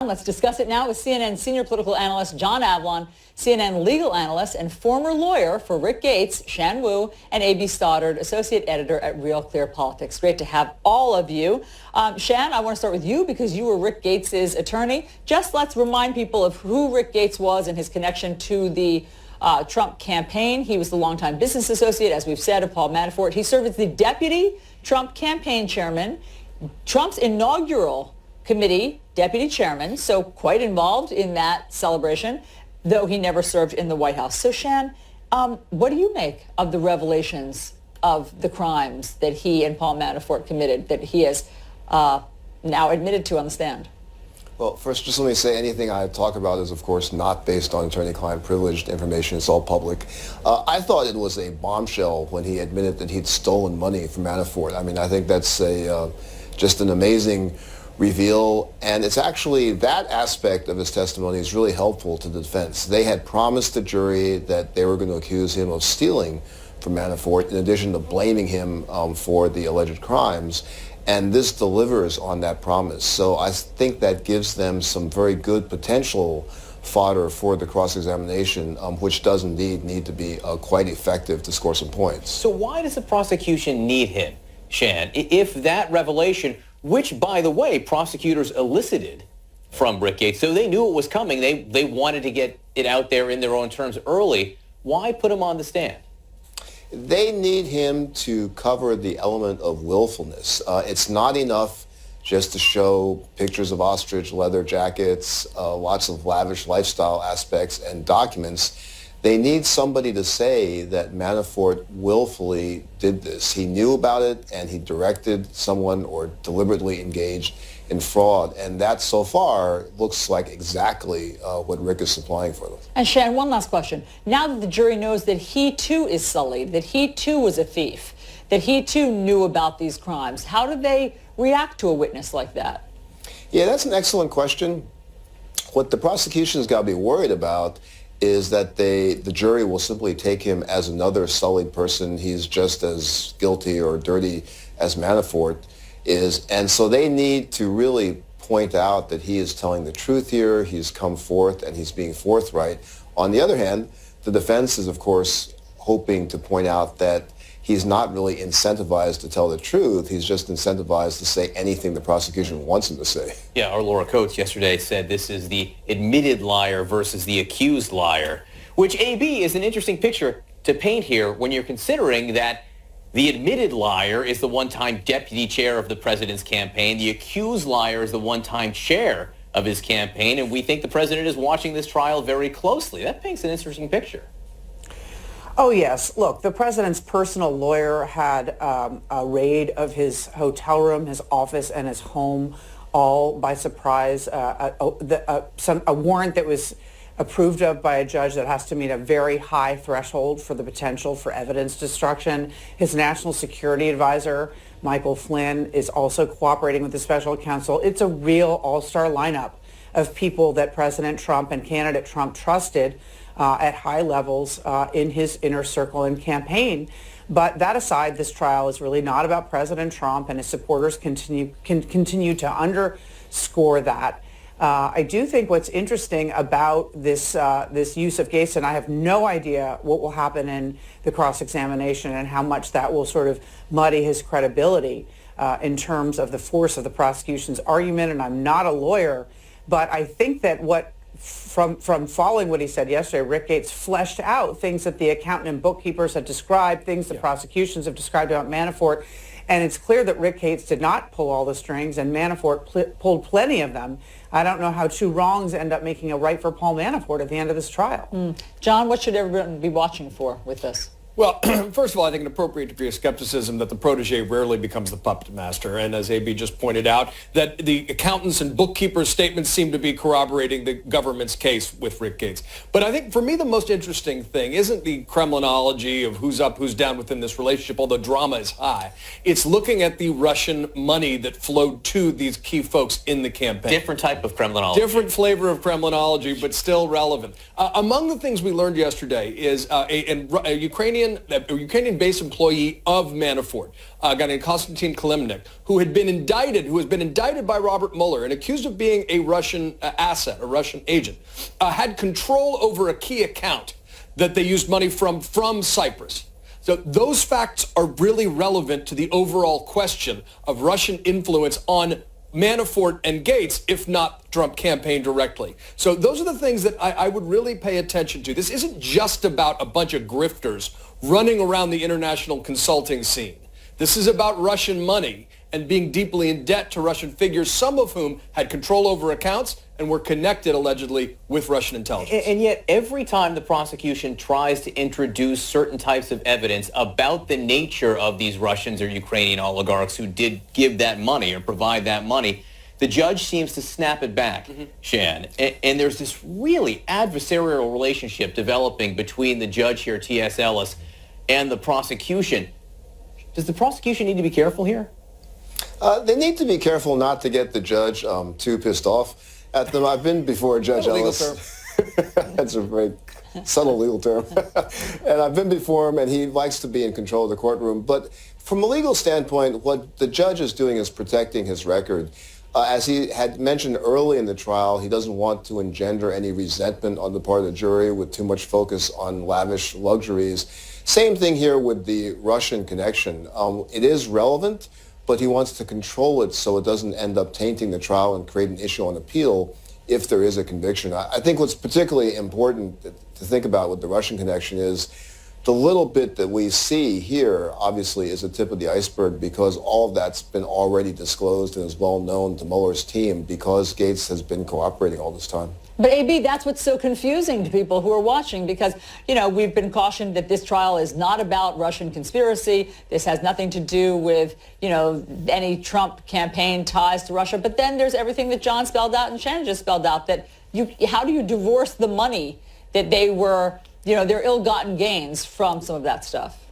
Let's discuss it now with CNN senior political analyst John Avlon, CNN legal analyst and former lawyer for Rick Gates, Shan Wu, and A.B. Stoddard, associate editor at Real Clear Politics. Great to have all of you. Shan, I want to start with you because you were Rick Gates' attorney. Just let's remind people of who Rick Gates was and his connection to the Trump campaign. He was the longtime business associate, as we've said, of Paul Manafort. He served as the deputy Trump campaign chairman, Trump's inaugural committee deputy chairman, so quite involved in that celebration, though he never served in the White House. So, Shan, what do you make of the revelations of the crimes that he and Paul Manafort committed, that he has now admitted to on the stand? Well, first, just let me say anything I talk about is, of course, not based on attorney-client privileged information. It's all public. I thought it was a bombshell when he admitted that he'd stolen money from Manafort. I mean, I think that's just an amazing reveal, and it's actually that aspect of his testimony is really helpful to the defense. They had promised the jury that they were going to accuse him of stealing from Manafort in addition to blaming him for the alleged crimes, and this delivers on that promise. So I think that gives them some very good potential fodder for the cross-examination, which does indeed need to be quite effective to score some points. So why does the prosecution need him, Shan, if that revelation, which, by the way, prosecutors elicited from Rick Gates, so they knew it was coming. They wanted to get it out there in their own terms early. Why put him on the stand? They need him to cover the element of willfulness. It's not enough just to show pictures of ostrich leather jackets, lots of lavish lifestyle aspects and documents. They need somebody to say that Manafort willfully did this. He knew about it and he directed someone or deliberately engaged in fraud. And that so far looks like exactly what Rick is supplying for them. And Shan, one last question. Now that the jury knows that he too is sullied, that he too was a thief, that he too knew about these crimes, how do they react to a witness like that? Yeah, that's an excellent question. What the prosecution's got to be worried about is that the jury will simply take him as another sullied person. He's just as guilty or dirty as Manafort is. And so they need to really point out that he is telling the truth here, he's come forth, and he's being forthright. On the other hand, the defense is, of course, hoping to point out that he's not really incentivized to tell the truth. He's just incentivized to say anything the prosecution wants him to say. Yeah, our Laura Coates yesterday said this is the admitted liar versus the accused liar, which, AB, is an interesting picture to paint here when you're considering that the admitted liar is the one-time deputy chair of the president's campaign. The accused liar is the one-time chair of his campaign, and we think the president is watching this trial very closely. That paints an interesting picture. Oh, yes. Look, the president's personal lawyer had a raid of his hotel room, his office, and his home, all by surprise. A warrant that was approved of by a judge that has to meet a very high threshold for the potential for evidence destruction. His national security advisor, Michael Flynn, is also cooperating with the special counsel. It's a real all-star lineup of people that President Trump and candidate Trump trusted at high levels in his inner circle and campaign. But that aside, this trial is really not about President Trump, and his supporters continue to underscore that. I do think what's interesting about this use of Gates, and I have no idea what will happen in the cross-examination and how much that will sort of muddy his credibility in terms of the force of the prosecution's argument, and I'm not a lawyer, but I think that from following what he said yesterday, Rick Gates fleshed out things that the accountant and bookkeepers had described, things the prosecutions have described about Manafort, and it's clear that Rick Gates did not pull all the strings, and Manafort pulled plenty of them. I don't know how two wrongs end up making a right for Paul Manafort at the end of this trial. John, what should everyone be watching for with this? Well, first of all, I think an appropriate degree of skepticism that the protege rarely becomes the puppet master. And as AB just pointed out, that the accountants and bookkeepers' statements seem to be corroborating the government's case with Rick Gates. But I think for me, the most interesting thing isn't the Kremlinology of who's up, who's down within this relationship, although drama is high. It's looking at the Russian money that flowed to these key folks in the campaign. Different type of Kremlinology. Different flavor of Kremlinology, but still relevant. Among the things we learned yesterday is a Ukrainian Ukrainian-based employee of Manafort, a guy named Konstantin Kalemnik, who has been indicted by Robert Mueller and accused of being a Russian asset, a Russian agent, had control over a key account that they used money from Cyprus. So those facts are really relevant to the overall question of Russian influence on Manafort and Gates, if not Trump campaign directly. So those are the things that I would really pay attention to. This isn't just about a bunch of grifters running around the international consulting scene. This is about Russian money and being deeply in debt to Russian figures, some of whom had control over accounts and were connected, allegedly, with Russian intelligence. And yet, every time the prosecution tries to introduce certain types of evidence about the nature of these Russians or Ukrainian oligarchs who did give that money or provide that money, the judge seems to snap it back, Shan. And there's this really adversarial relationship developing between the judge here, T.S. Ellis, and the prosecution. Does the prosecution need to be careful here? They need to be careful not to get the judge too pissed off at them. I've been before Judge Ellis. That's a very subtle legal term. And I've been before him, and he likes to be in control of the courtroom. But from a legal standpoint, what the judge is doing is protecting his record. As he had mentioned early in the trial, he doesn't want to engender any resentment on the part of the jury with too much focus on lavish luxuries. Same thing here with the Russian connection. It is relevant, but he wants to control it so it doesn't end up tainting the trial and create an issue on appeal if there is a conviction. I think what's particularly important to think about with the Russian connection is the little bit that we see here obviously is a tip of the iceberg because all of that's been already disclosed and is well known to Mueller's team because Gates has been cooperating all this time. But AB, that's what's so confusing to people who are watching because, you know, we've been cautioned that this trial is not about Russian conspiracy. This has nothing to do with, you know, any Trump campaign ties to Russia. But then there's everything that John spelled out and Shannon just spelled out that how do you divorce the money that they were, you know, their ill-gotten gains from some of that stuff?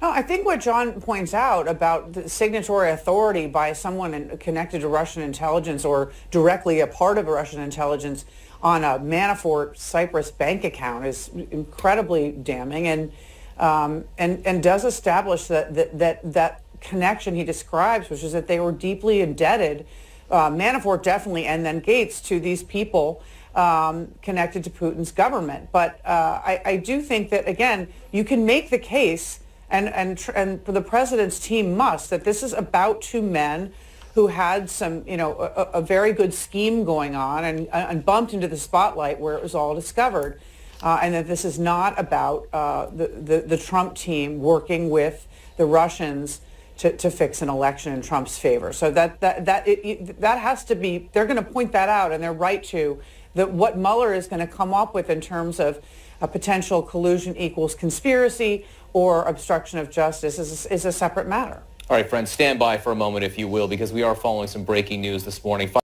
No, I think what John points out about the signatory authority by someone connected to Russian intelligence or directly a part of Russian intelligence on a Manafort Cyprus bank account is incredibly damning and does establish that connection he describes, which is that they were deeply indebted, Manafort definitely, and then Gates, to these people connected to Putin's government. But I do think that, again, you can make the case, and the president's team must, that this is about two men who had some, you know, a very good scheme going on and bumped into the spotlight where it was all discovered, and that this is not about the Trump team working with the Russians to fix an election in Trump's favor. So that has to be, they're going to point that out, and they're right to, that what Mueller is going to come up with in terms of a potential collusion equals conspiracy or obstruction of justice is a separate matter. All right, friends, stand by for a moment, if you will, because we are following some breaking news this morning.